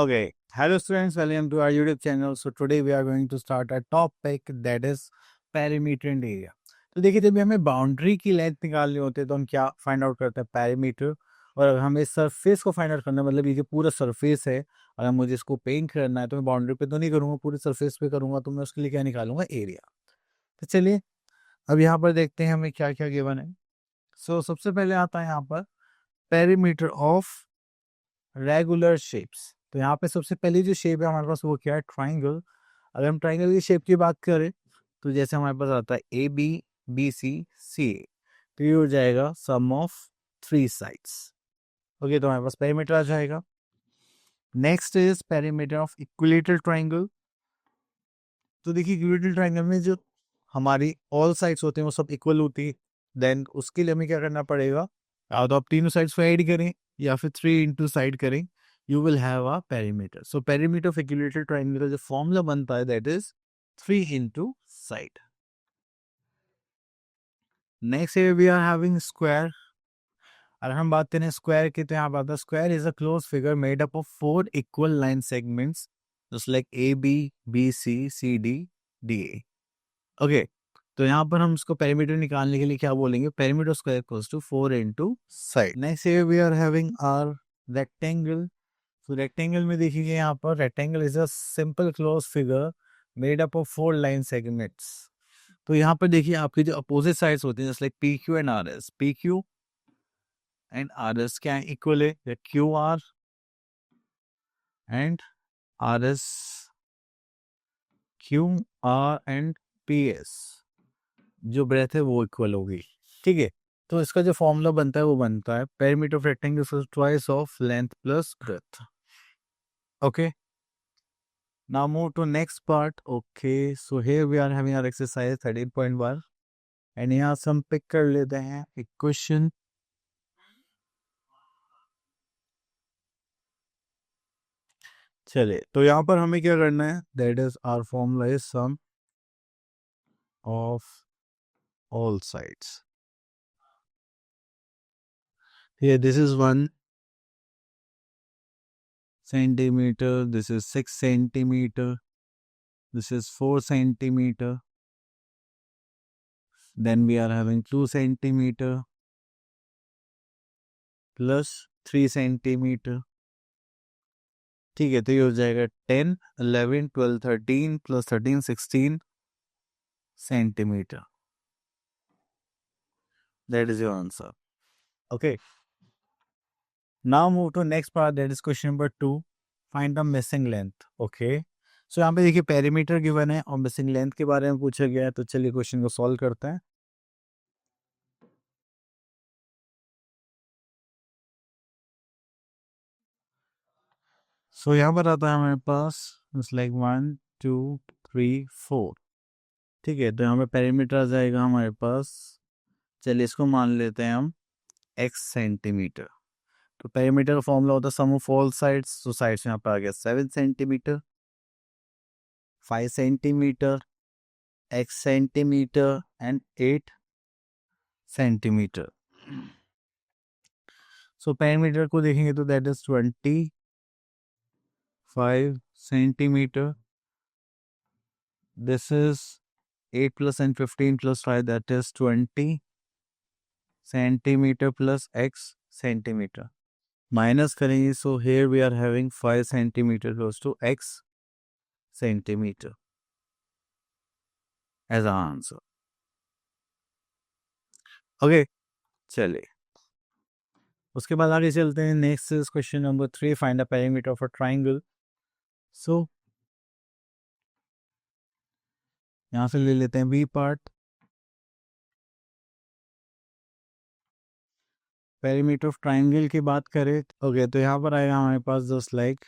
Okay, hello students, welcome to our YouTube channel. So today we are going to start a topic that is perimeter and area. तो देखिए जब भी हमें boundary की length निकालनी होती है तो हम क्या फाइंड आउट करते हैं पेरीमीटर। और अगर हमें सरफेस को फाइंड आउट करना है, मतलब ये जो पूरा सरफेस है, अगर मुझे इसको पेंट करना है तो मैं बाउंड्री पे तो नहीं करूंगा, पूरे सरफेस पे करूंगा, तो मैं उसके लिए क्या निकालूंगा, एरिया। तो चलिए अब यहाँ पर देखते हैं हमें क्या क्या गिवन है। सो सबसे पहले आता है यहाँ पर पेरीमीटर ऑफ रेगुलर शेप्स। तो यहाँ पे सबसे पहली जो शेप है हमारे पास वो क्या है, ट्राइंगल। अगर हम ट्राइंगल की शेप की बात करें तो जैसे हमारे पास आता है ए बी, बी सी, सी ए, तो ये हो जाएगा सम ऑफ थ्री साइड्स। ओके, तो हमारे पास पेरीमीटर आ जाएगा। Next is perimeter of equilateral triangle. तो देखिए इक्विलेटरल ट्राइंगल में जो हमारी ऑल साइड्स होते हैं वो सब इक्वल होती है। देन उसके लिए हमें क्या करना पड़ेगा, या तो आप तीनों साइड्स को ऐड करें या फिर 3 इंटू साइड करें, you will have a perimeter. So perimeter of equilateral triangle का जो फॉर्मूला बनता है that is 3 into side. Next here we are having square. अगर हम बात करें स्क्वायर की तो यहाँ पर square is a close figure made up of 4 equal line segments just like A B, B C, C D, D A. Okay, तो यहाँ पर हम इसको पेरीमीटर निकालने के लिए क्या बोलेंगे, perimeter square equals to 4 into side. Next here we are having our rectangle. तो रेक्टेंगल में देखिए यहाँ पर rectangle is a simple close figure made up of 4 line segments. तो यहाँ पर देखिए आपकी जो अपोजिट साइड्स होती हैं जैसे like P Q and R S, P Q and R S क्या है, इक्वल है, Q R and R S, Q R and P S जो ब्रेथ है वो इक्वल होगी। ठीक है, तो इसका जो फॉर्मूला बनता है वो बनता है perimeter of rectangle twice of length plus breadth. Okay, now move to next part. Okay, so here we are having our exercise 13.1 and यहाँ से हम पिक कर लेते हैं एक क्वेश्चन। चलिए, तो यहाँ पर हमें क्या करना है, that is our formula is sum of all sides. here this is 1 centimeter, this is 6 centimeter, this is 4 centimeter, then we are having 2 centimeter plus 3 centimeter। ठीक है, तो ये हो जाएगा 10, 11, 12, 13 plus 13, 16 centimeter. That is your answer. Okay. Now move to next part, that is question number 2. Find the missing length. Okay. So यहाँ पे देखिए perimeter given है और मिसिंग लेंथ के बारे में पूछा गया है, तो चलिए क्वेश्चन को सॉल्व करते हैं। सो यहाँ पर आता है हमारे पास लाइक 1 2 3 4। ठीक है, तो यहाँ पे पेरीमीटर आ जाएगा हमारे पास, चलिए इसको मान लेते हैं हम x सेंटीमीटर। तो पेरीमीटर का फॉर्मूला होता है सम ऑफ ऑल साइड्स। तो साइड्स यहाँ पे आ गया 7 centimetre, 5 centimetre, x centimetre and 8 centimetre. So perimeter को देखेंगे तो that is 25 centimetre. This is 8 plus and 15 plus 5 that is 20 centimetre plus x centimetre. Minus करेंगे so here we are having 5 centimetre close to x centimetre as a answer. Okay, चलिए उसके बाद आगे चलते हैं। Next is question number 3, find the perimeter of a triangle. So यहाँ से ले लेते हैं B part. Perimeter of triangle की बात करें ओके, तो यहाँ पर आएगा हमारे पास just like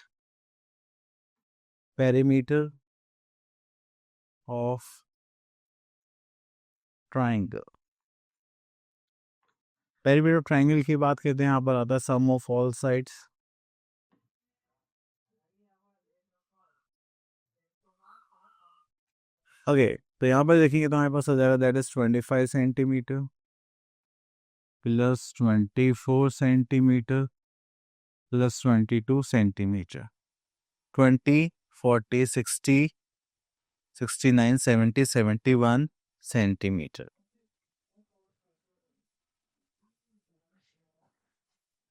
perimeter of triangle. Perimeter of triangle की बात करते हैं, यहाँ पर आता है sum of all sides. Okay, तो यहाँ पर देखेंगे तो हमारे पास आ जाएगा that is 25 centimetre plus 24 centimetre plus 22 centimetre. 20, 40, 60, 69, 70, 71 centimeter.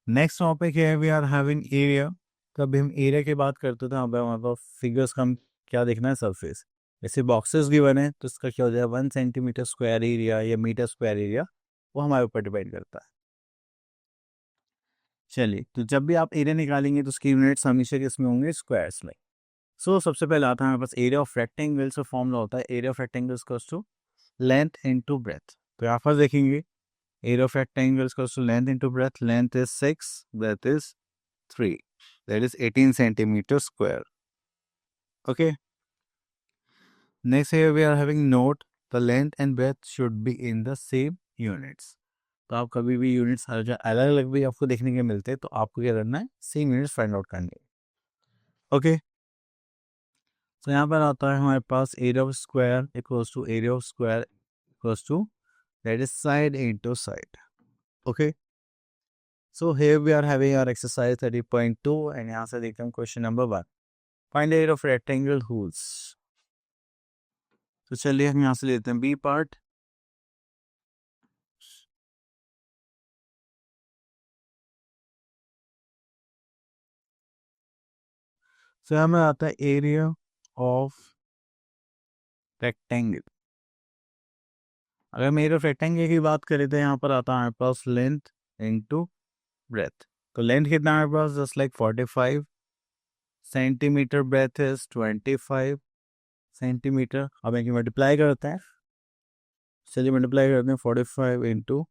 Next topic है वी आर हैविंग एरिया. तो अभी हम एरिया की बात करते थे, हमारे पास फिगर्स का हम क्या देखना है, सरफेस. जैसे बॉक्सेस गिवन है तो इसका क्या हो जाएगा, 1 सेंटीमीटर स्क्वायर एरिया या मीटर स्क्वायर एरिया, वो हमारे ऊपर डिपेंड करता है. चलिए, तो जब भी आप एरिया निकालेंगे तो उसकी यूनिट्स हमेशा किसमें होंगे, स्क्वायर्स में. सो सबसे पहले आता है हमारे पास एरिया ऑफ रेक्टेंगल से फॉर्मूला होता है area of rectangle equals to length into breadth. तो यहाँ पर देखेंगे area of rectangle equals to length into breadth. Length is 6, breadth is 3, that is 18 centimeters square. Okay, next here we are having note the length and breadth should be in the same units. तो आप कभी भी units अलग अलग भी आपको देखने के मिलते हैं तो आपको क्या करना है, सेम यूनिट्स फाइंड आउट करने. ओके, तो यहाँ पर आता है हमारे पास area of square equals to area of square equals to that is side into side. Okay, so here we are having our exercise 30.2 and यहाँ से देखते हैं question number 1. Find area of rectangle holes. तो चलिए हम यहाँ से लेते हैं बी पार्ट. तो हमें आता है एरिया ऑफ रेक्टेंगल. अगर हम एरिया ऑफ रेक्टेंगल की बात करें तो यहाँ पर आता है हमारे पास लेंथ इनटू ब्रेथ. तो लेंथ कितना है हमारे पास, just like 45 centimetre, breadth is 25 centimetre. अब इनकी मल्टीप्लाई करते हैं. चलिए मल्टीप्लाई करते हैं 45 into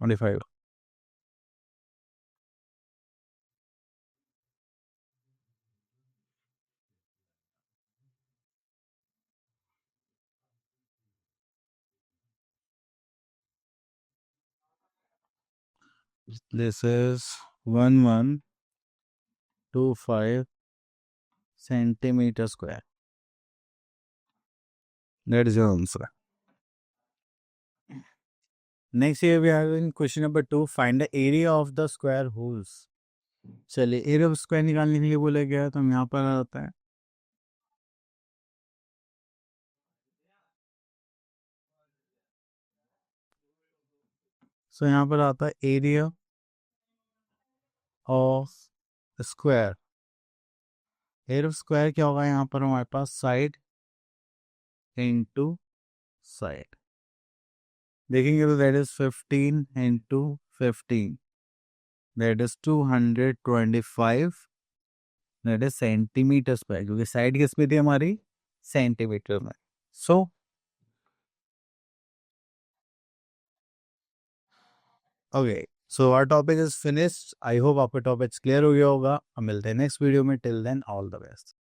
25. This is 1125 centimetre square. That is your answer. Next here we are in question number 2. Find the area of the square holes. चलिए area of square निकालने के लिए बोला गया है तो हम यहाँ पर आ जाता है. सो यहाँ पर आता है area of square. Area of square क्या होगा, यहाँ पर हमारे पास साइड इंटू साइड. देखेंगे तो that is 15 into 15, that is 225, that is centimetre square, क्योंकि साइड किस में थी हमारी, सेंटीमीटर में. So okay, so our topic is finished. I hope आपका टॉपिक क्लियर हो गया होगा. हम मिलते हैं नेक्स्ट वीडियो में. Till then all the best.